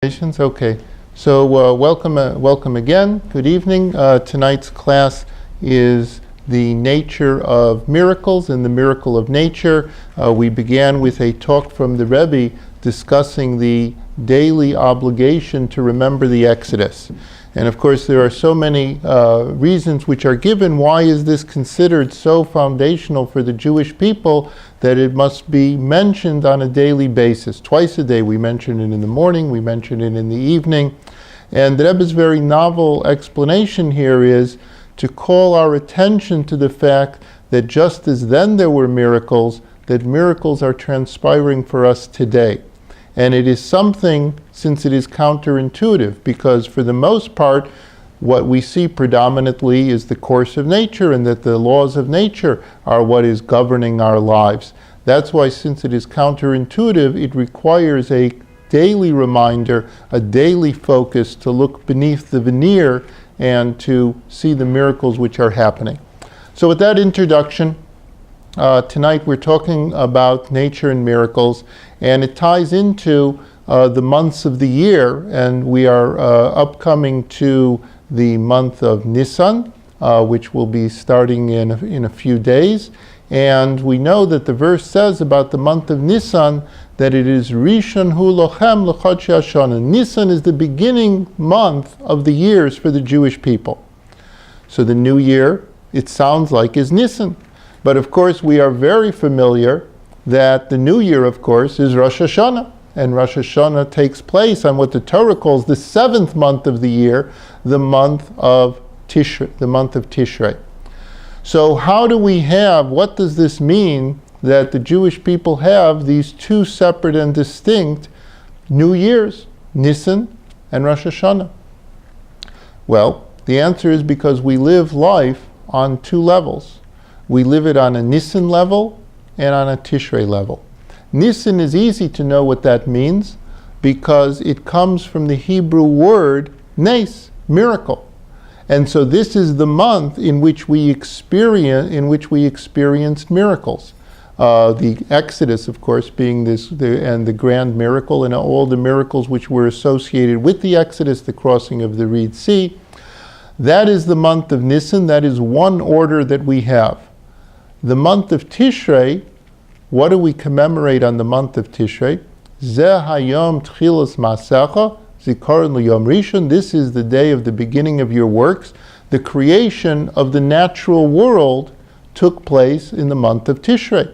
Okay, so welcome again. Good evening. Tonight's class is the nature of miracles and the miracle of nature. We began with a talk from the Rebbe discussing the daily obligation to remember the Exodus. And of course there are so many reasons which are given. Why is this considered so foundational for the Jewish people that it must be mentioned on a daily basis? Twice a day. We mention it in the morning, we mention it in the evening. And the Rebbe's very novel explanation here is to call our attention to the fact that just as then there were miracles, that miracles are transpiring for us today. And it is something, since it is counterintuitive, because for the most part, what we see predominantly is the course of nature, and that the laws of nature are what is governing our lives. That's why, since it is counterintuitive, it requires a daily reminder, a daily focus to look beneath the veneer and to see the miracles which are happening. So with that introduction, tonight we're talking about nature and miracles, and it ties into the months of the year, and we are upcoming to the month of Nissan, which will be starting in a few days. And we know that the verse says about the month of Nissan that it is Rishon hu lochem l'chodshei hashana. Nissan is the beginning month of the years for the Jewish people. So the new year, it sounds like, is Nissan. But of course we are very familiar that the new year, of course, is Rosh Hashanah. And Rosh Hashanah takes place on what the Torah calls the seventh month of the year, the month of Tishrei. So how do we have, what does this mean that the Jewish people have these two separate and distinct New Years, Nisan and Rosh Hashanah? Well, the answer is because we live life on two levels. We live it on a Nisan level and on a Tishrei level. Nisan is easy to know what that means because it comes from the Hebrew word nes, miracle. And so this is the month in which we experienced miracles. The Exodus, of course, being the grand miracle, and all the miracles which were associated with the Exodus, the crossing of the Red Sea. That is the month of Nisan. That is one order that we have. The month of Tishrei, what do we commemorate on the month of Tishrei? Zeh hayom tchilas masecha, zikaron liyom rishon. This is the day of the beginning of your works. The creation of the natural world took place in the month of Tishrei.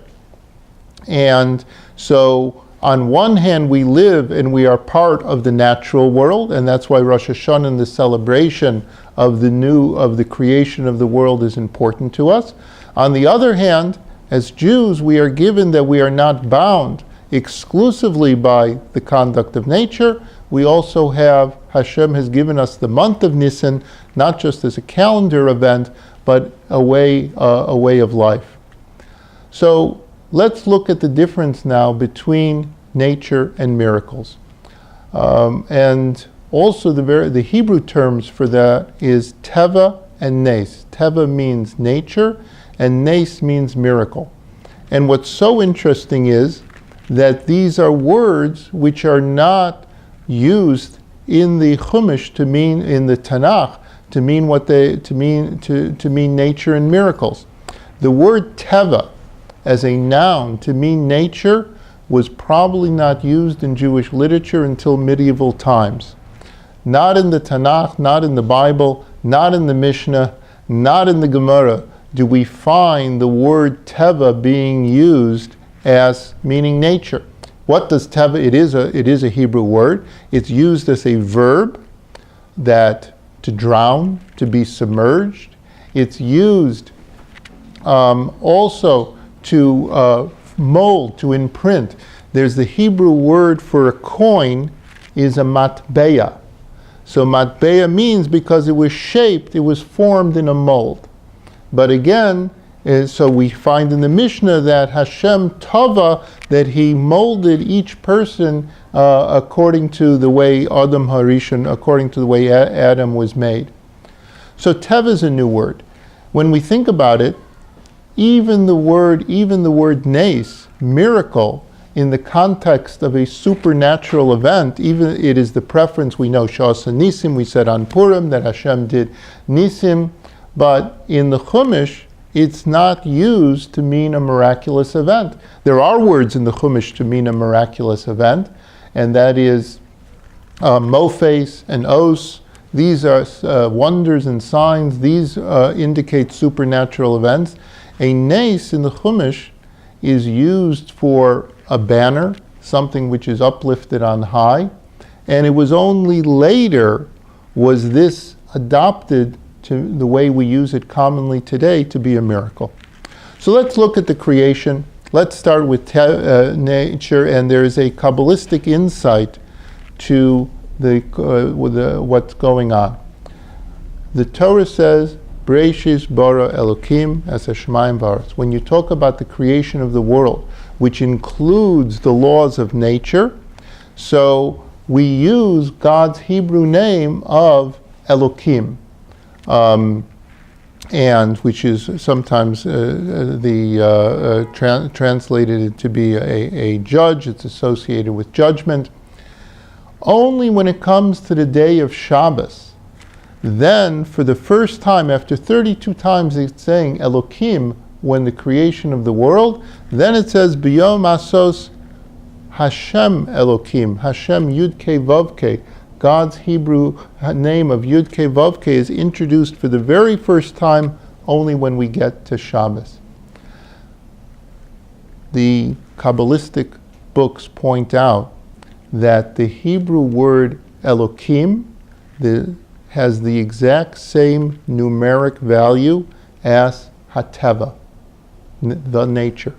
And so on one hand we live and we are part of the natural world, and that's why Rosh Hashanah and the celebration of the creation of the world is important to us. On the other hand, as Jews, we are given that we are not bound exclusively by the conduct of nature. We also have, Hashem has given us the month of Nisan, not just as a calendar event, but a way of life. So let's look at the difference now between nature and miracles. And also the Hebrew terms for that is teva and nes. Teva means nature, and nes means miracle. And what's so interesting is that these are words which are not used in the Chumash to mean, in the Tanakh, to mean nature and miracles. The word teva as a noun to mean nature was probably not used in Jewish literature until medieval times. Not in the Tanakh, not in the Bible, not in the Mishnah, not in the Gemara do we find the word teva being used as meaning nature. What does teva? It is a Hebrew word. It's used as a verb, that to drown, to be submerged. It's used also to mold, to imprint. There's the Hebrew word for a coin is a matbeya. So matbeya means because it was shaped, it was formed in a mold. But again, so we find in the Mishnah that Hashem tava, that he molded each person according to the way Adam Harishon, according to the way Adam was made. So teva is a new word. When we think about it, even the word nes, miracle, in the context of a supernatural event. Even it is the preference, we know Shasa Nisim, we said on Purim that Hashem did Nisim, but in the Chumash, it's not used to mean a miraculous event. There are words in the Chumash to mean a miraculous event, and that is Mofes and Os. These are wonders and signs. These indicate supernatural events. A nes in the Chumash is used for a banner, something which is uplifted on high, and it was only later was this adopted to the way we use it commonly today to be a miracle. So let's look at the creation. Let's start with nature, and there is a Kabbalistic insight to what's going on. The Torah says, Breishis bara Elokim as Hashemayim v'aretz. When you talk about the creation of the world, which includes the laws of nature, so we use God's Hebrew name of Elokim, and which is sometimes translated to be a judge. It's associated with judgment. Only when it comes to the day of Shabbos, then for the first time, after 32 times it's saying Elokim, when the creation of the world, then it says B'yom Asos Hashem Elokim, Hashem Yud Kei Vav Kei. God's Hebrew name of Yud Kei Vav Kei is introduced for the very first time only when we get to Shabbos. The Kabbalistic books point out that the Hebrew word Elokim has the exact same numeric value as Hateva, the nature.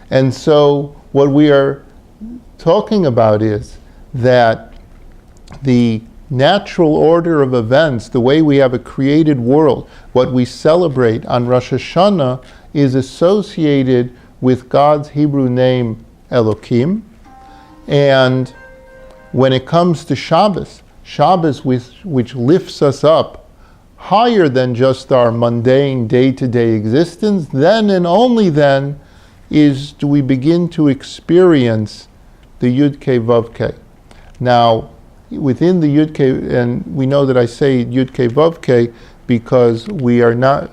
And so what we are talking about is that the natural order of events, the way we have a created world, what we celebrate on Rosh Hashanah is associated with God's Hebrew name Elokim. And when it comes to Shabbos, which lifts us up higher than just our mundane day-to-day existence, then and only then do we begin to experience the Yud Kei Vav Kei. Now, within the Yud Kei, and we know that I say Yud Kei Vav Kei because we are not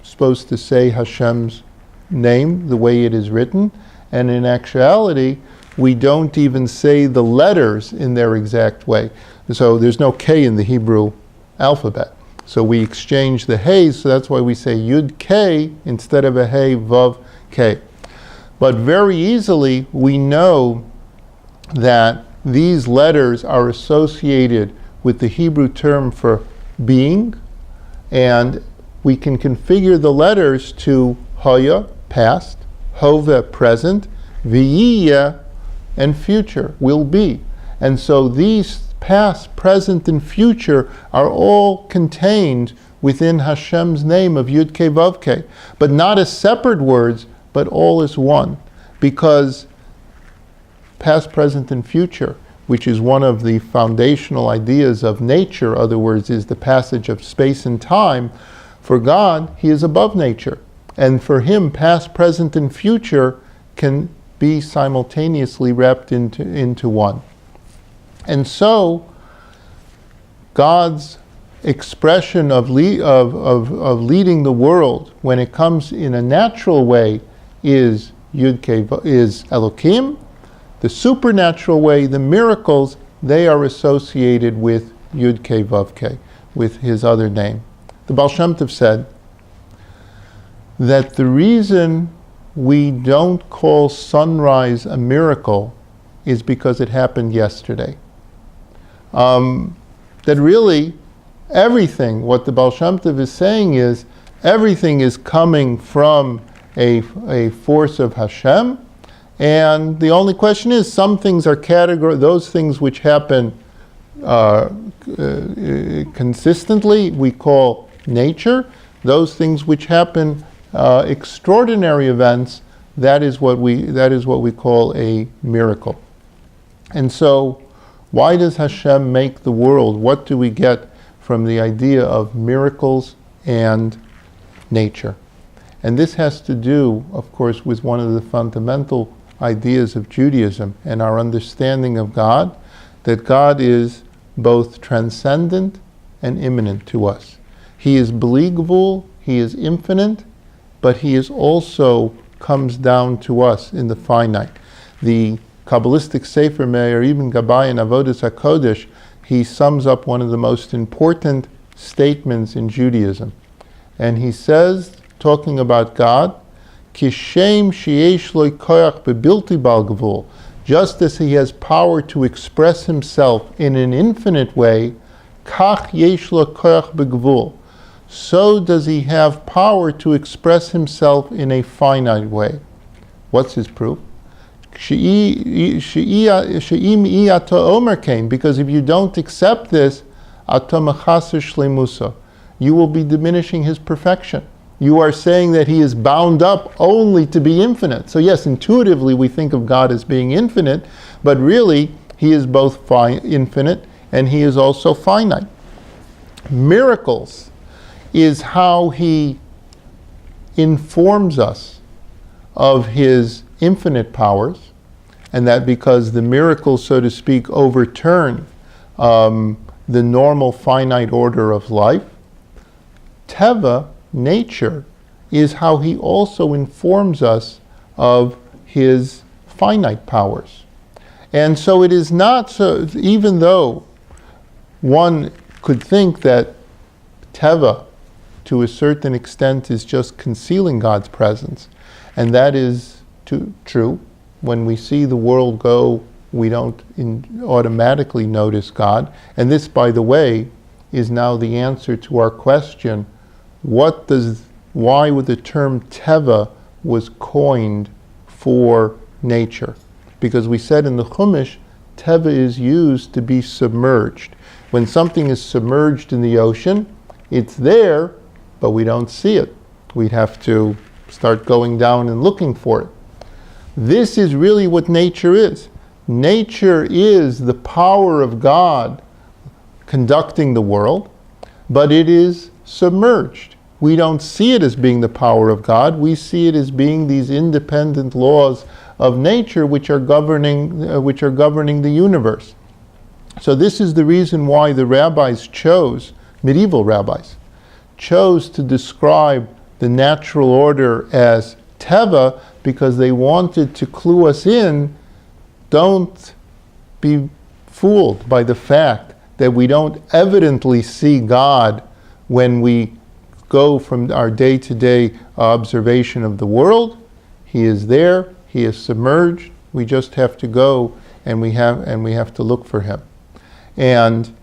supposed to say Hashem's name the way it is written, and in actuality, we don't even say the letters in their exact way. So there's no K in the Hebrew alphabet. So we exchange the Heys, so that's why we say Yud K instead of a Hey, Vav, K. But very easily we know that these letters are associated with the Hebrew term for being, and we can configure the letters to Hoya, past, Hove, present, V'yiyeh, and future, will be. And so these past, present, and future are all contained within Hashem's name of Yud Kei Vav Kei, but not as separate words, but all as one. Because past, present, and future, which is one of the foundational ideas of nature, other words, is the passage of space and time, for God, He is above nature. And for Him, past, present, and future can be simultaneously wrapped into one. And so, God's expression of leading the world when it comes in a natural way is Elokim. The supernatural way, the miracles, they are associated with Yud Kei Vav Kei, with His other name. The Baal Shem Tov said that the reason we don't call sunrise a miracle is because it happened yesterday. That really everything, what the Baal Shem Tov is saying is, everything is coming from a force of Hashem, and the only question is, some things are those things which happen consistently we call nature. Those things which happen extraordinary events, that is what we call a miracle. And so, why does Hashem make the world? What do we get from the idea of miracles and nature? And this has to do, of course, with one of the fundamental ideas of Judaism and our understanding of God, that God is both transcendent and immanent to us. He is believable, He is infinite, but He is also comes down to us in the finite. The Kabbalistic Sefer Meir Ibn Gabbai in Avodas HaKodesh, he sums up one of the most important statements in Judaism. And he says, talking about God, Kishem sheyesh lo koach bebilti bal gvul, just as He has power to express Himself in an infinite way, kach yesh lo koach begvul, so does He have power to express Himself in a finite way. What's His proof? Because if you don't accept this, you will be diminishing His perfection. You are saying that He is bound up only to be infinite. So yes, intuitively we think of God as being infinite, but really He is both infinite and He is also finite. Miracles is how He informs us of His infinite powers, and that because the miracles, so to speak, overturn the normal finite order of life. Teva, nature, is how He also informs us of His finite powers. And so it is not so, even though one could think that Teva, to a certain extent, is just concealing God's presence, and that is true. When we see the world go, we don't automatically notice God. And this, by the way, is now the answer to our question, why would the term Teva was coined for nature? Because we said in the Chumash, Teva is used to be submerged. When something is submerged in the ocean, it's there, but we don't see it. We'd have to start going down and looking for it. This is really what nature is. Nature is the power of God conducting the world, but it is submerged. We don't see it as being the power of God. We see it as being these independent laws of nature which are governing the universe. So this is the reason why the rabbis medieval rabbis chose to describe the natural order as Teva, because they wanted to clue us in. Don't be fooled by the fact that we don't evidently see God when we go from our day-to-day observation of the world. He is there, He is submerged. We just have to go and we have to look for Him. And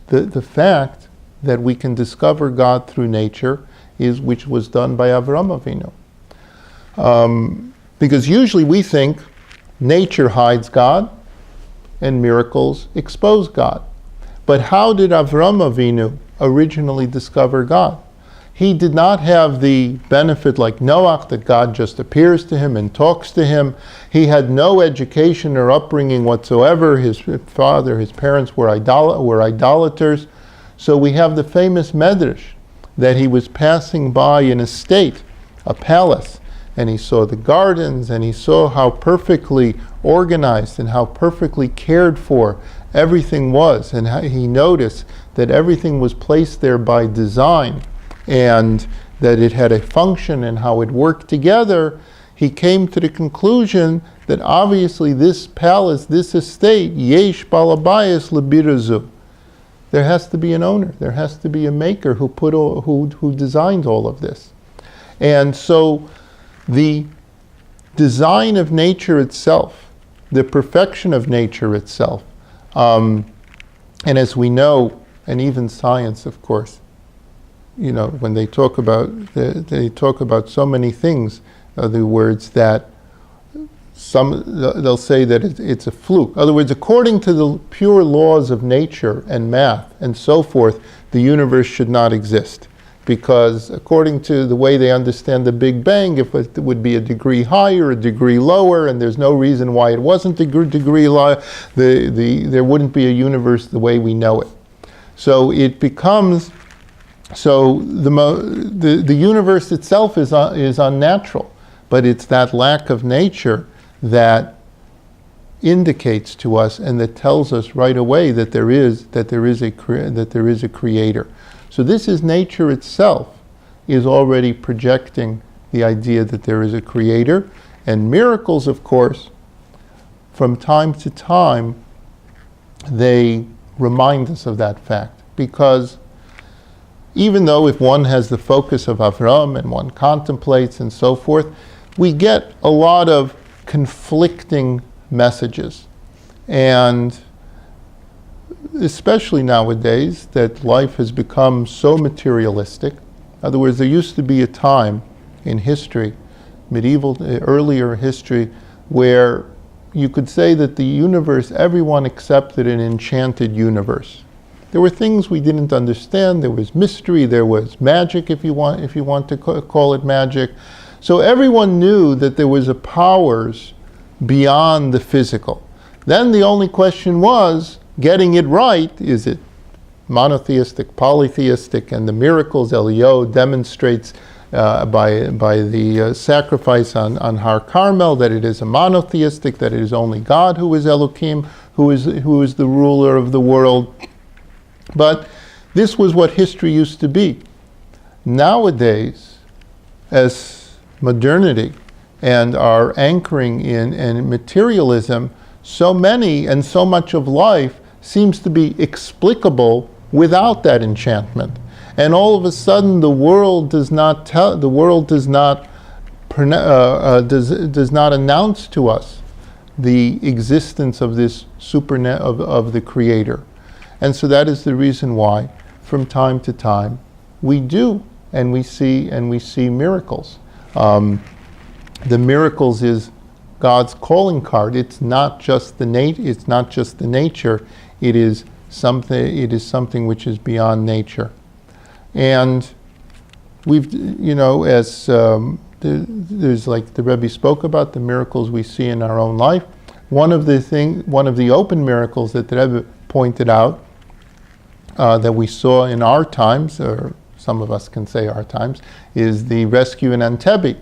the fact that we can discover God through nature which was done by Avraham Avinu. Because usually we think nature hides God and miracles expose God. But how did Avraham Avinu originally discover God? He did not have the benefit like Noah, that God just appears to him and talks to him. He had no education or upbringing whatsoever. His parents were idolaters. So we have the famous medrash that he was passing by an estate, a palace, and he saw the gardens, and he saw how perfectly organized and how perfectly cared for everything was, and how he noticed that everything was placed there by design, and that it had a function and how it worked together. He came to the conclusion that obviously this palace, this estate, yesh balabayas lebirazu, there has to be an owner. There has to be a maker who designed all of this. And so the design of nature itself, the perfection of nature itself, and as we know, and even science, of course, when they talk about so many things, the words that they'll say that it's a fluke. In other words, according to the pure laws of nature and math and so forth, the universe should not exist. Because according to the way they understand the Big Bang, if it would be a degree higher, a degree lower, and there's no reason why it wasn't a degree lower, there wouldn't be a universe the way we know it. So it becomes, the universe itself is unnatural. but it's that lack of nature that indicates to us and that tells us right away that there is a creator. So this is nature itself is already projecting the idea that there is a creator. And miracles, of course, from time to time, they remind us of that fact. Because even though if one has the focus of Avram and one contemplates and so forth, we get a lot of conflicting messages. And especially nowadays that life has become so materialistic. In other words, there used to be a time in history, earlier history, where you could say that the universe, everyone accepted an enchanted universe. There were things we didn't understand, there was mystery, there was magic, if you want to call it magic. So everyone knew that there was a powers beyond the physical. Then the only question was, getting it right, is it monotheistic, polytheistic, and the miracles Eliyahu demonstrates by the sacrifice on Har Carmel that it is a monotheistic, that it is only God who is Elohim, who is the ruler of the world. But this was what history used to be. Nowadays, as modernity and our anchoring in materialism, so many and so much of life seems to be explicable without that enchantment. And all of a sudden the world does not announce to us the existence of this of the Creator. And so that is the reason why from time to time we do and we see miracles. The miracles is God's calling card. It's not just the nature. It is something which is beyond nature. And we've, as there's like the Rebbe spoke about the miracles we see in our own life. One of the open miracles that the Rebbe pointed out that we saw in our times, or some of us can say our times, is the rescue in Entebbe.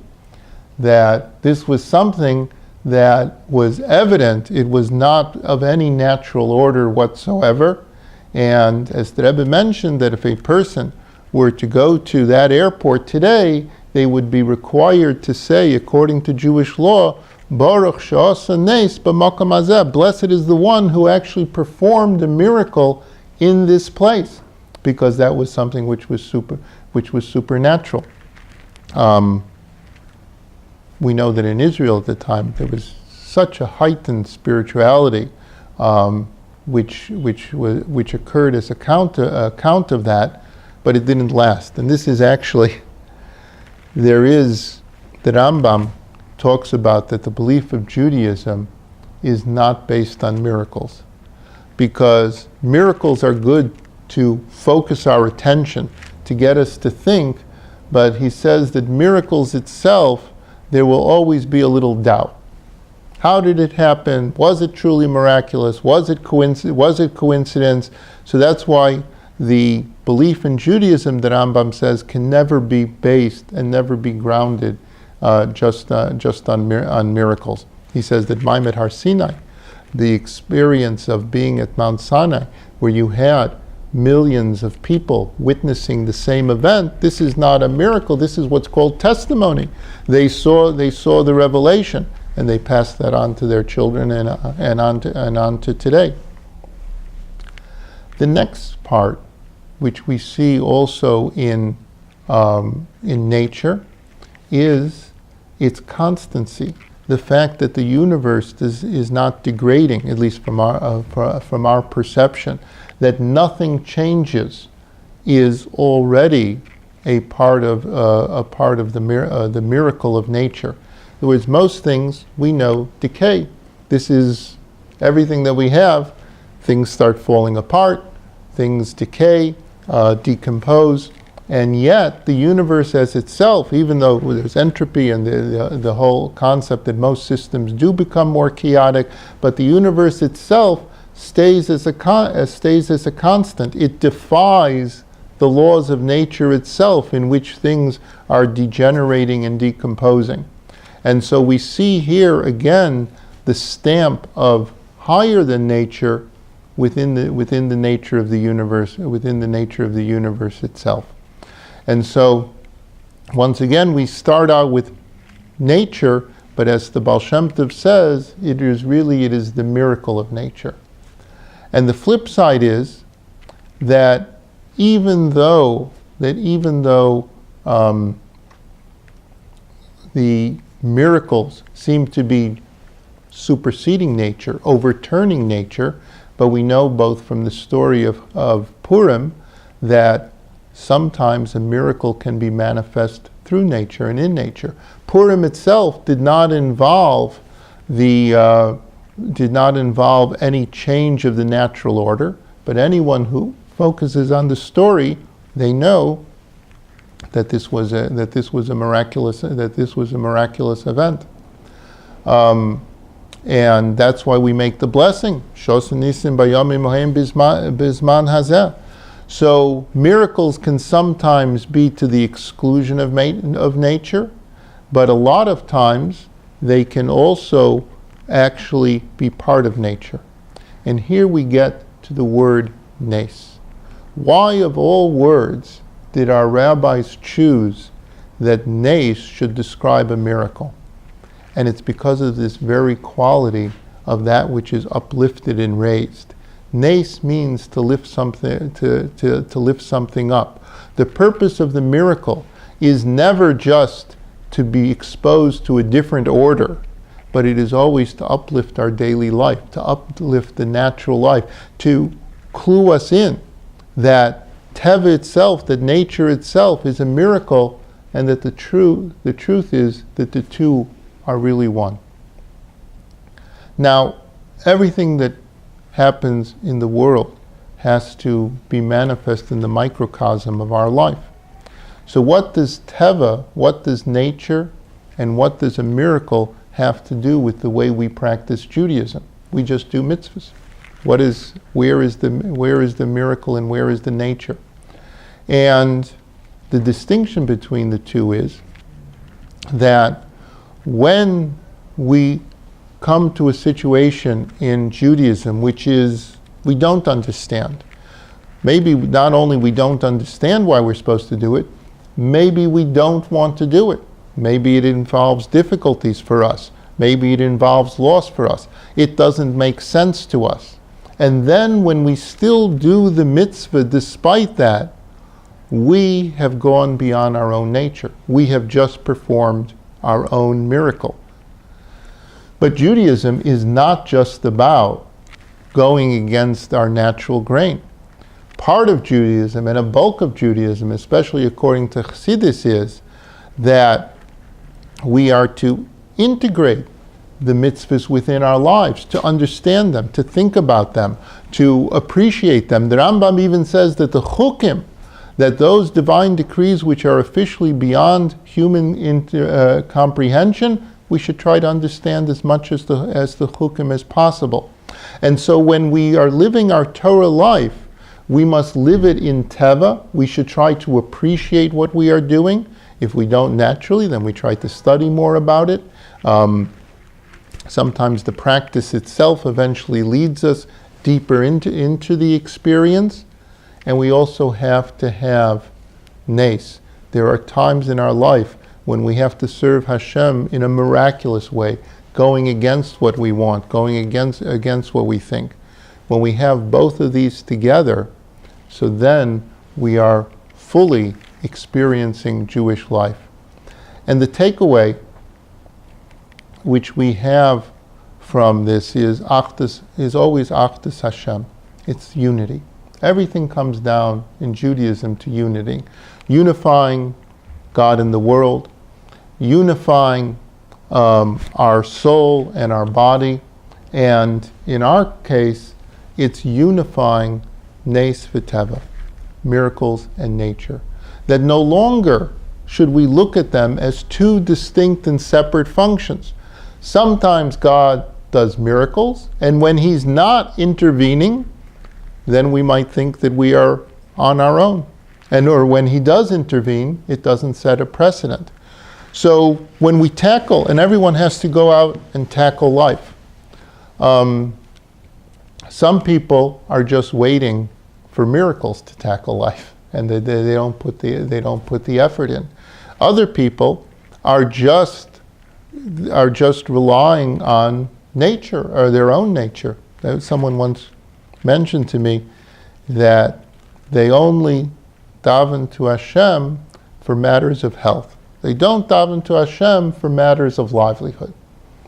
That this was something that was evident. It was not of any natural order whatsoever. And as the Rebbe mentioned, that if a person were to go to that airport today, they would be required to say, according to Jewish law, Baruch she'asa nes b'makom hazeh, blessed is the one who actually performed a miracle in this place, because that was something which was supernatural. We know that in Israel at the time there was such a heightened spirituality, which occurred as a count of that, but it didn't last. And this is actually, the Rambam talks about that the belief of Judaism is not based on miracles, because miracles are good to focus our attention, to get us to think, but he says that miracles itself, there will always be a little doubt. How did it happen? Was it truly miraculous? Was it coincidence? So that's why the belief in Judaism, that Rambam says, can never be based and never be grounded just on miracles. He says that Maimed Har Sinai, the experience of being at Mount Sinai, where you had millions of people witnessing the same event, this is not a miracle. This is what's called testimony. They saw the revelation, and they passed that on to their children and on to today. The next part, which we see also in nature, is its constancy. The fact that the universe is not degrading, at least from our perception, that nothing changes, is already a part of the miracle of nature. In other words, most things we know decay. This is everything that we have. Things start falling apart, things decay, decompose, and yet the universe as itself, even though there's entropy and the whole concept that most systems do become more chaotic, but the universe itself stays as a constant. It defies the laws of nature itself, in which things are degenerating and decomposing. And so we see here again the stamp of higher than nature within the nature of the universe, within the nature of the universe itself. And so once again we start out with nature, but as the Baal Shem Tov says, it is the miracle of nature. And the flip side is that even though the miracles seem to be superseding nature, overturning nature, but we know both from the story of Purim that sometimes a miracle can be manifest through nature and in nature. Purim itself did not involve any change of the natural order, but anyone who focuses on the story, they know that this was a miraculous event, and that's why we make the blessing. So miracles can sometimes be to the exclusion of nature, but a lot of times they can also actually be part of nature. And here we get to the word nes. Why of all words did our rabbis choose that nes should describe a miracle? And it's because of this very quality of that which is uplifted and raised. Nes means to lift something, to lift something up. The purpose of the miracle is never just to be exposed to a different order, but it is always to uplift our daily life, to uplift the natural life, to clue us in that Teva itself, that nature itself is a miracle, and that the truth is that the two are really one. Now, everything that happens in the world has to be manifest in the microcosm of our life. So what does Teva, what does nature, and what does a miracle have to do with the way we practice Judaism? We just do mitzvahs. Where is the miracle and where is the nature? And the distinction between the two is that when we come to a situation in Judaism which is we don't understand, maybe not only we don't understand why we're supposed to do it, maybe we don't want to do it. Maybe it involves difficulties for us. Maybe it involves loss for us. It doesn't make sense to us. And then when we still do the mitzvah despite that, we have gone beyond our own nature. We have just performed our own miracle. But Judaism is not just about going against our natural grain. Part of Judaism, and a bulk of Judaism, especially according to Chassidic, is that we are to integrate the mitzvahs within our lives, to understand them, to think about them, to appreciate them. The Rambam even says that the chukim, that those divine decrees which are officially beyond human comprehension, we should try to understand as much as the chukim as possible. And so when we are living our Torah life, we must live it in Teva. We should try to appreciate what we are doing. If we don't naturally, then we try to study more about it. Sometimes the practice itself eventually leads us deeper into the experience. And we also have to have nes. There are times in our life when we have to serve Hashem in a miraculous way, going against what we want, going against what we think. When we have both of these together, so then we are fully experiencing Jewish life. And the takeaway which we have from this is always Achdus Hashem. It's unity. Everything comes down in Judaism to unity. Unifying God and the world, unifying our soul and our body, and in our case, it's unifying Nes v'Teva, miracles and nature. That no longer should we look at them as two distinct and separate functions. Sometimes God does miracles, and when He's not intervening, then we might think that we are on our own. Or when He does intervene, it doesn't set a precedent. So when we tackle, and everyone has to go out and tackle life. Some people are just waiting for miracles to tackle life, and they don't put the effort in. Other people are just relying on nature or their own nature. Someone once mentioned to me that they only daven to Hashem for matters of health. They don't daven to Hashem for matters of livelihood.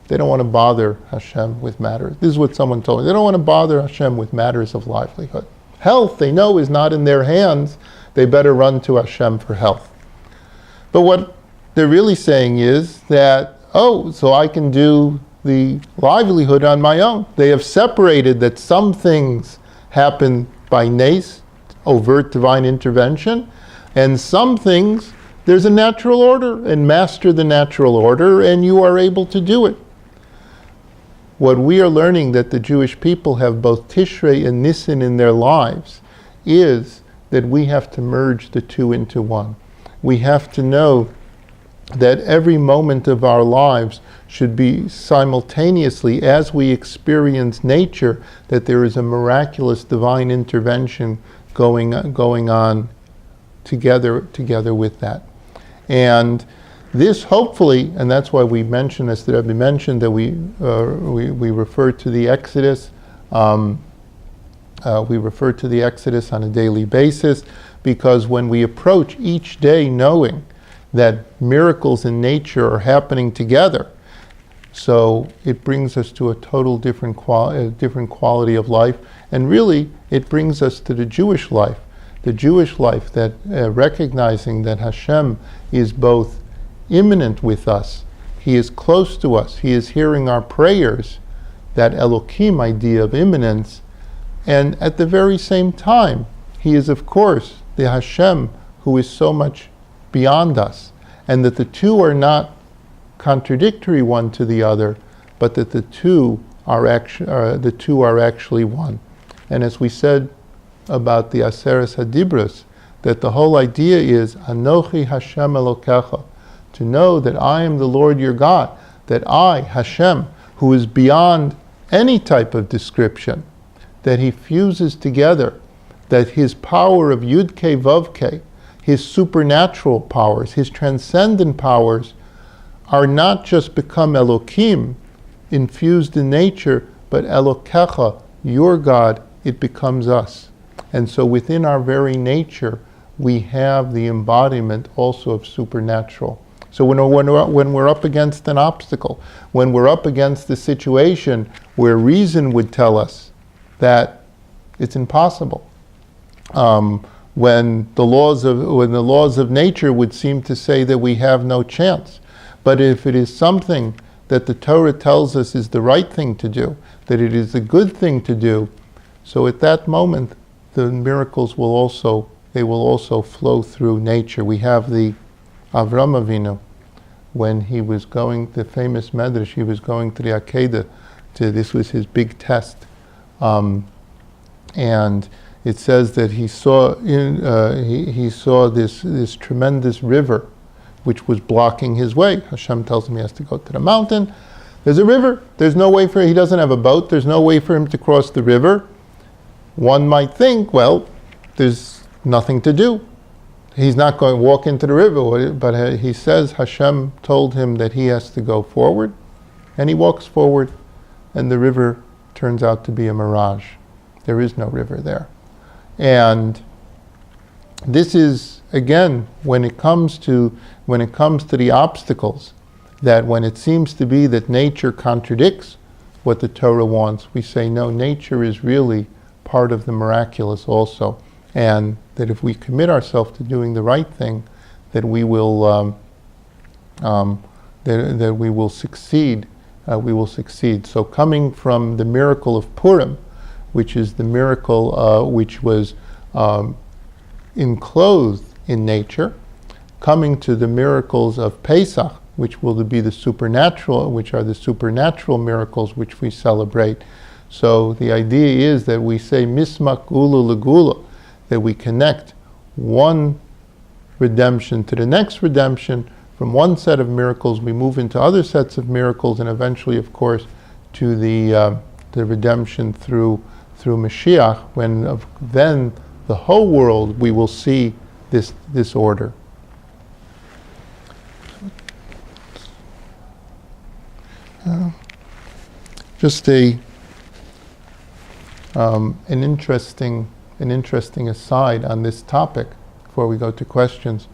They don't want to bother Hashem with matters. This is what someone told me. They don't want to bother Hashem with matters of livelihood. Health, they know, is not in their hands. They better run to Hashem for health. But what they're really saying is that, so I can do the livelihood on my own. They have separated that some things happen by nace, overt divine intervention, and some things there's a natural order, and master the natural order, and you are able to do it. What we are learning that the Jewish people have both Tishrei and Nissan in their lives is that we have to merge the two into one. We have to know that every moment of our lives should be simultaneously, as we experience nature, that there is a miraculous divine intervention going on together with that. And this hopefully, and that's why we mentioned, as the Rebbe mentioned, that we refer to the Exodus. We refer to the Exodus on a daily basis, because when we approach each day knowing that miracles in nature are happening together, so it brings us to a total different quality of life, and really it brings us to the Jewish life that recognizing that Hashem is both immanent with us, He is close to us, He is hearing our prayers, that Elohim idea of immanence, and at the very same time, He is of course the Hashem who is so much beyond us, and that the two are not contradictory one to the other, but that the two are actually one. And as we said about the Aseres Hadibros, that the whole idea is Anochi Hashem Elokecha, to know that I am the Lord your God, that I, Hashem, who is beyond any type of description, that He fuses together, that His power of Yud-Ke Vav-Ke, His supernatural powers, His transcendent powers, are not just become Elokim, infused in nature, but Elokecha, your God, it becomes us. And so within our very nature, we have the embodiment also of supernatural. So when we're up against an obstacle, when we're up against a situation where reason would tell us that it's impossible, when the laws of nature would seem to say that we have no chance, but if it is something that the Torah tells us is the right thing to do, that it is a good thing to do, so at that moment the miracles will also flow through nature. We have the Avram Avinu, when he was going, the famous Medrash, he was going to the Akedah, this was his big test, and it says that he saw this tremendous river which was blocking his way. Hashem tells him he has to go to the mountain. There's a river. There's no way he doesn't have a boat. There's no way for him to cross the river. One might think, well, there's nothing to do. He's not going to walk into the river, but he says Hashem told him that he has to go forward, and he walks forward, and the river turns out to be a mirage. There is no river there. And this is, again, when it comes to the obstacles, that when it seems to be that nature contradicts what the Torah wants, we say, no, nature is really part of the miraculous also, and that if we commit ourselves to doing the right thing, that we will that we will succeed. We will succeed. So, coming from the miracle of Purim, which is the miracle which was enclosed in nature, coming to the miracles of Pesach, which will be the supernatural, which are the supernatural miracles which we celebrate. So the idea is that we say Mismak Gula Legula, that we connect one redemption to the next redemption from one set of miracles, we move into other sets of miracles, and eventually, of course, to the redemption through Mashiach, when then the whole world we will see this order. Just an interesting aside on this topic before we go to questions.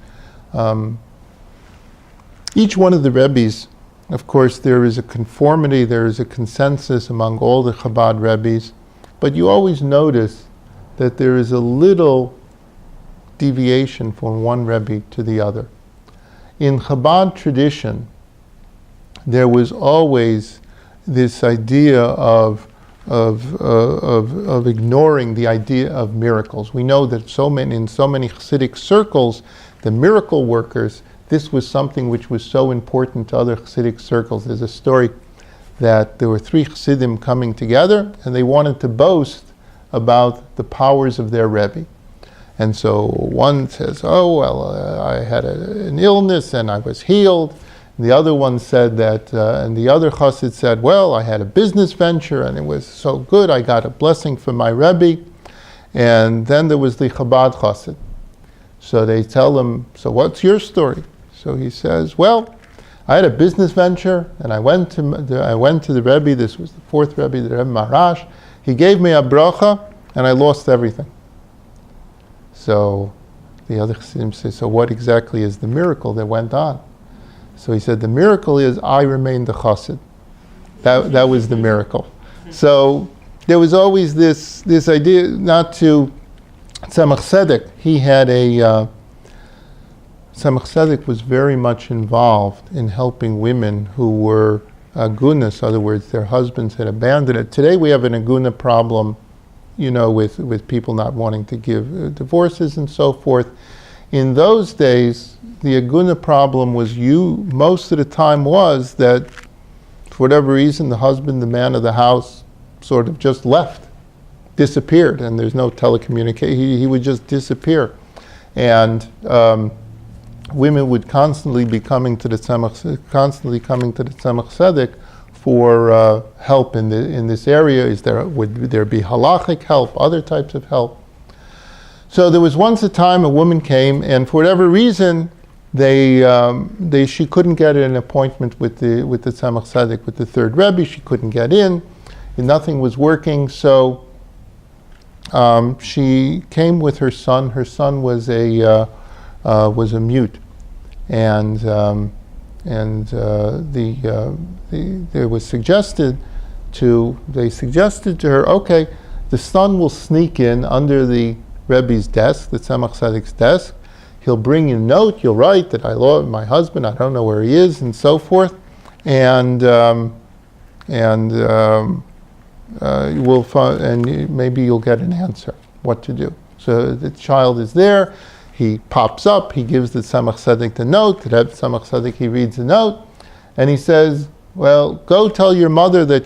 Each one of the Rebbes, of course, there is a conformity, there is a consensus among all the Chabad Rebbes, but you always notice that there is a little deviation from one Rebbe to the other. In Chabad tradition, there was always this idea of ignoring the idea of miracles. We know that in so many Chassidic circles, the miracle workers, this was something which was so important to other Chassidic circles. There's a story that there were three Chassidim coming together, and they wanted to boast about the powers of their Rebbe. And so one says, oh, well, I had an illness and I was healed. And the other one said that, and the other Chassid said, well, I had a business venture and it was so good, I got a blessing from my Rebbe. And then there was the Chabad Chassid. So they tell him, so what's your story? So he says, well, I had a business venture and I went to the Rebbe, this was the fourth Rebbe, the Rebbe Maharash. He gave me a bracha and I lost everything. So the other Chassidim say, so what exactly is the miracle that went on? So he said, the miracle is I remained a Chassid. That was the miracle. So there was always this idea, not to Tzemach Tzedek. He had Tzemach Tzedek was very much involved in helping women who were agunas, in other words, their husbands had abandoned it. Today we have an aguna problem, with people not wanting to give divorces and so forth. In those days, the aguna problem was most of the time was that, for whatever reason, the husband, the man of the house, sort of just left, disappeared, and there's no telecommunication. He would just disappear. And women would constantly be coming to the Tzemach Tzedek for help in this area. Would there be halachic help, other types of help? So there was once a time a woman came, and for whatever reason, she couldn't get an appointment with the Tzemach Tzedek, with the third Rebbe. She couldn't get in, and nothing was working. So she came with her son. Her son was a mute, and they suggested to her, okay, the son will sneak in under the Rebbe's desk, the Tzemach Tzedek's desk. He'll bring you a note. You'll write that I lost my husband. I don't know where he is, and so forth. And we'll find, and maybe you'll get an answer what to do. So the child is there. He pops up. He gives the Tzemach Tzedek the note. The Tzemach Tzedek, he reads the note, and he says, "Well, go tell your mother that